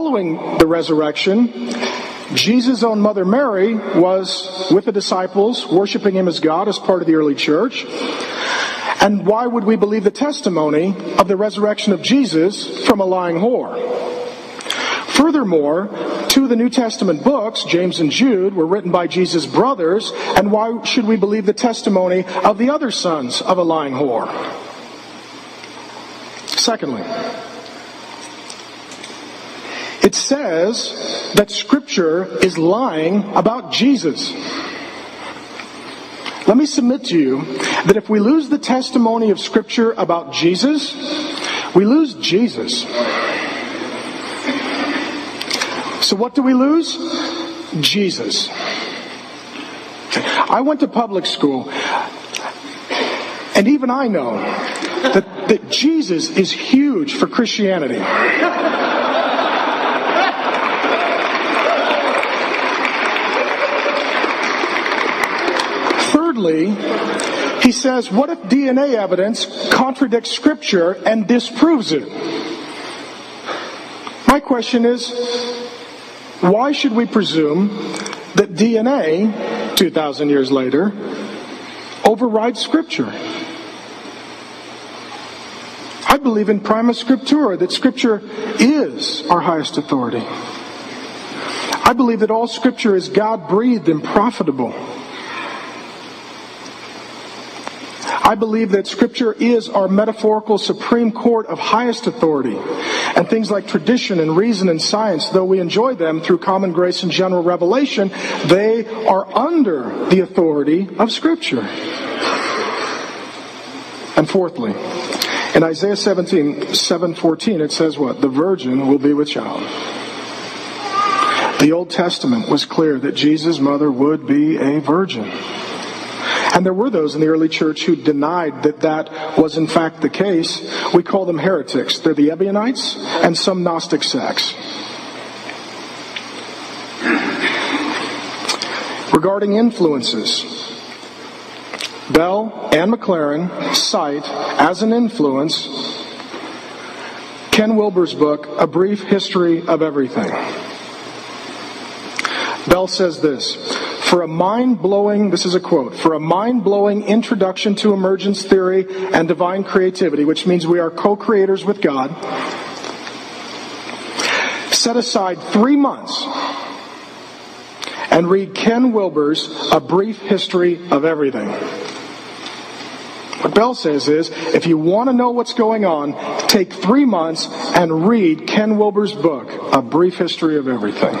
following the resurrection, Jesus' own mother Mary was with the disciples, worshiping him as God as part of the early church. And why would we believe the testimony of the resurrection of Jesus from a lying whore? Furthermore, two of the New Testament books, James and Jude, were written by Jesus' brothers, and why should we believe the testimony of the other sons of a lying whore? Secondly, it says that Scripture is lying about Jesus. Let me submit to you that if we lose the testimony of Scripture about Jesus, we lose Jesus. So what do we lose? Jesus. I went to public school, and even I know that Jesus is huge for Christianity. Thirdly, he says, what if DNA evidence contradicts Scripture and disproves it? My question is, why should we presume that DNA, 2,000 years later, overrides Scripture? I believe in prima scriptura, that Scripture is our highest authority. I believe that all Scripture is God-breathed and profitable. I believe that Scripture is our metaphorical Supreme Court of highest authority. And things like tradition and reason and science, though we enjoy them through common grace and general revelation, they are under the authority of Scripture. And fourthly, in Isaiah 7:14, it says what? The virgin will be with child. The Old Testament was clear that Jesus' mother would be a virgin. And there were those in the early church who denied that that was in fact the case. We call them heretics. They're the Ebionites and some Gnostic sects. Regarding influences, Bell and McLaren cite as an influence Ken Wilber's book, A Brief History of Everything. Bell says this, for a mind-blowing, this is a quote, for a mind-blowing introduction to emergence theory and divine creativity, which means we are co-creators with God, set aside 3 months and read Ken Wilber's A Brief History of Everything. What Bell says is, if you want to know what's going on, take 3 months and read Ken Wilber's book, A Brief History of Everything.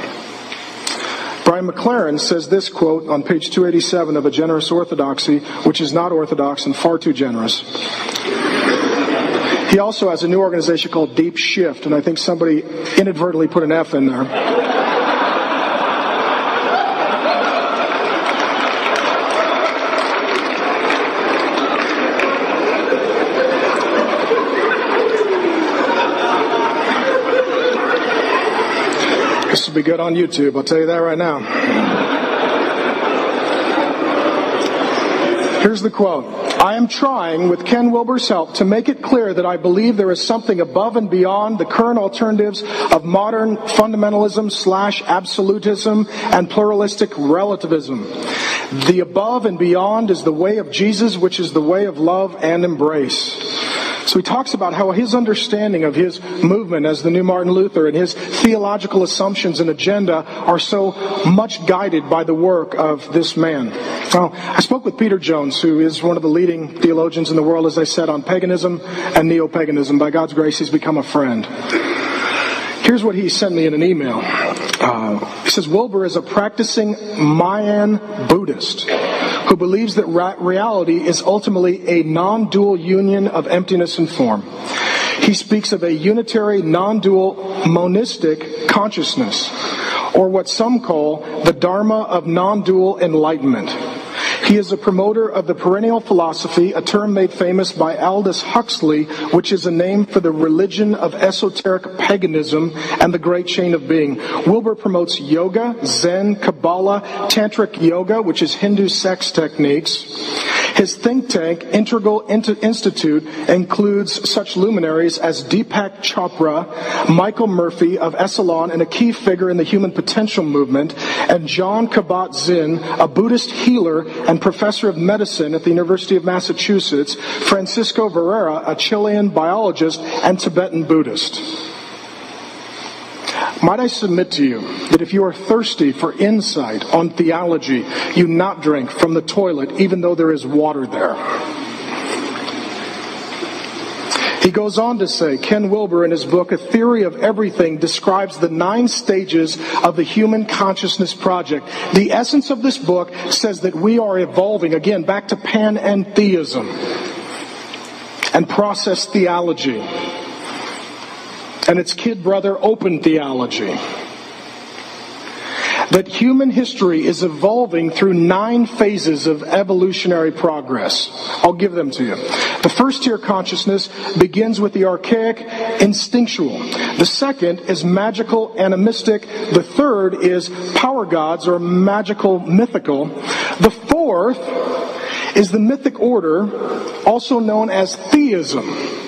Brian McLaren says this quote on page 287 of A Generous Orthodoxy, which is not orthodox and far too generous. He also has a new organization called Deep Shift, and I think somebody inadvertently put an F in there. This will be good on YouTube, I'll tell you that right now. Here's the quote. I am trying, with Ken Wilber's help, to make it clear that I believe there is something above and beyond the current alternatives of modern fundamentalism / absolutism and pluralistic relativism. The above and beyond is the way of Jesus, which is the way of love and embrace. So he talks about how his understanding of his movement as the new Martin Luther and his theological assumptions and agenda are so much guided by the work of this man. Now, I spoke with Peter Jones, who is one of the leading theologians in the world, as I said, on paganism and neo-paganism. By God's grace, he's become a friend. Here's what he sent me in an email. He says, Wilber is a practicing Mayan Buddhist who believes that reality is ultimately a non-dual union of emptiness and form. He speaks of a unitary, non-dual, monistic consciousness, or what some call the Dharma of non-dual enlightenment. He is a promoter of the perennial philosophy, a term made famous by Aldous Huxley, which is a name for the religion of esoteric paganism and the great chain of being. Wilber promotes yoga, Zen, Kabbalah, Tantric yoga, which is Hindu sex techniques. His think tank, Integral Institute, includes such luminaries as Deepak Chopra, Michael Murphy of Esalen and a key figure in the human potential movement, and John Kabat-Zinn, a Buddhist healer and professor of medicine at the University of Massachusetts, Francisco Varela, a Chilean biologist and Tibetan Buddhist. Might I submit to you that if you are thirsty for insight on theology, you not drink from the toilet even though there is water there. He goes on to say, Ken Wilber in his book, A Theory of Everything, describes the 9 stages of the human consciousness project. The essence of this book says that we are evolving, again, back to Pan-Atheism and process theology and its kid brother, open theology. That human history is evolving through 9 phases of evolutionary progress. I'll give them to you. The first tier consciousness begins with the archaic instinctual. The second is magical animistic. The third is power gods or magical mythical. The fourth is the mythic order, also known as theism.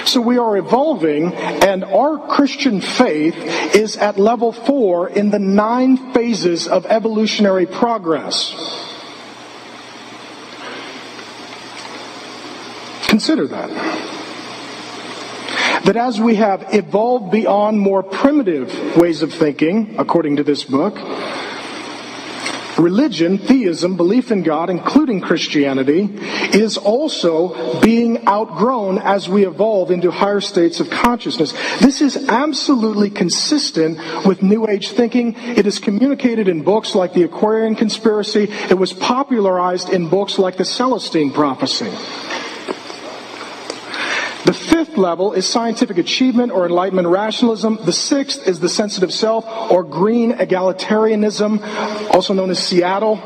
So we are evolving, and our Christian faith is at level 4 in the 9 phases of evolutionary progress. Consider that. That as we have evolved beyond more primitive ways of thinking, according to this book, religion, theism, belief in God, including Christianity, is also being outgrown as we evolve into higher states of consciousness. This is absolutely consistent with New Age thinking. It is communicated in books like The Aquarian Conspiracy. It was popularized in books like The Celestine Prophecy. The 5th level is scientific achievement or enlightenment rationalism. The 6th is the sensitive self or green egalitarianism, also known as Seattle,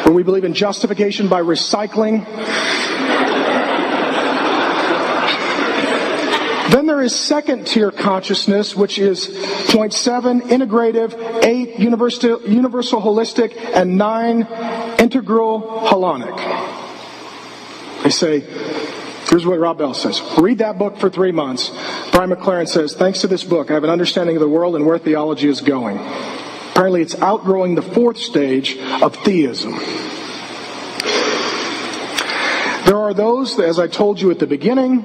where we believe in justification by recycling. Then there is second tier consciousness, which is point 7, integrative, 8, universal holistic, and 9, integral holonic. They say, here's what Rob Bell says. Read that book for 3 months. Brian McLaren says, thanks to this book, I have an understanding of the world and where theology is going. Apparently it's outgrowing the 4th stage of theism. There are those, as I told you at the beginning,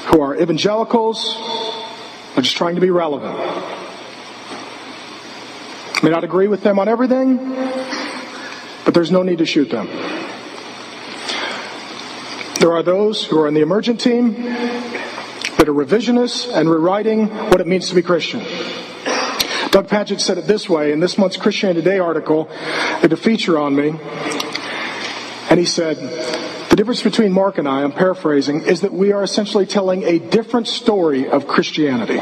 who are evangelicals. They're just trying to be relevant. May not agree with them on everything, but there's no need to shoot them. There are those who are in the Emergent team that are revisionists and rewriting what it means to be Christian. Doug Padgett said it this way in this month's Christianity Today article. They did a feature on me. And he said, the difference between Mark and I, I'm paraphrasing, is that we are essentially telling a different story of Christianity.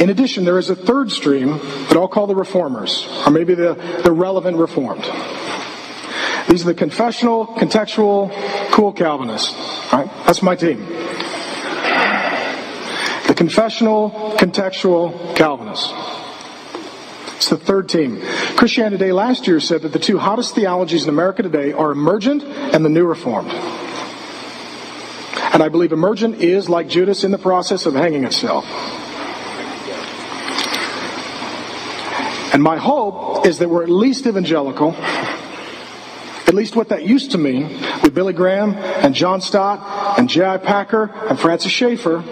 In addition, there is a 3rd stream that I'll call the reformers, or maybe the relevant reformed. These are the confessional, contextual, cool Calvinists. Right? That's my team. The confessional, contextual Calvinists. It's the 3rd team. Christianity Today last year said that the 2 hottest theologies in America today are Emergent and the New Reformed. And I believe Emergent is, like Judas, in the process of hanging itself. And my hope is that we're at least evangelical, at least what that used to mean, with Billy Graham and John Stott and J.I. Packer and Francis Schaeffer.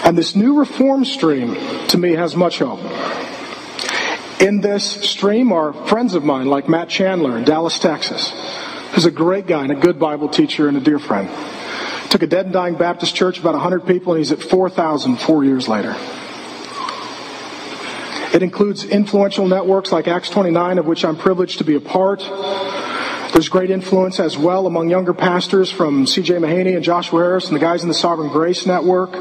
And this new reform stream, to me, has much hope. In this stream are friends of mine like Matt Chandler in Dallas, Texas, who's a great guy and a good Bible teacher and a dear friend. Took a dead and dying Baptist church, about 100 people, and he's at 4,000 4 years later. It includes influential networks like Acts 29, of which I'm privileged to be a part. There's great influence as well among younger pastors from C.J. Mahaney and Joshua Harris and the guys in the Sovereign Grace Network.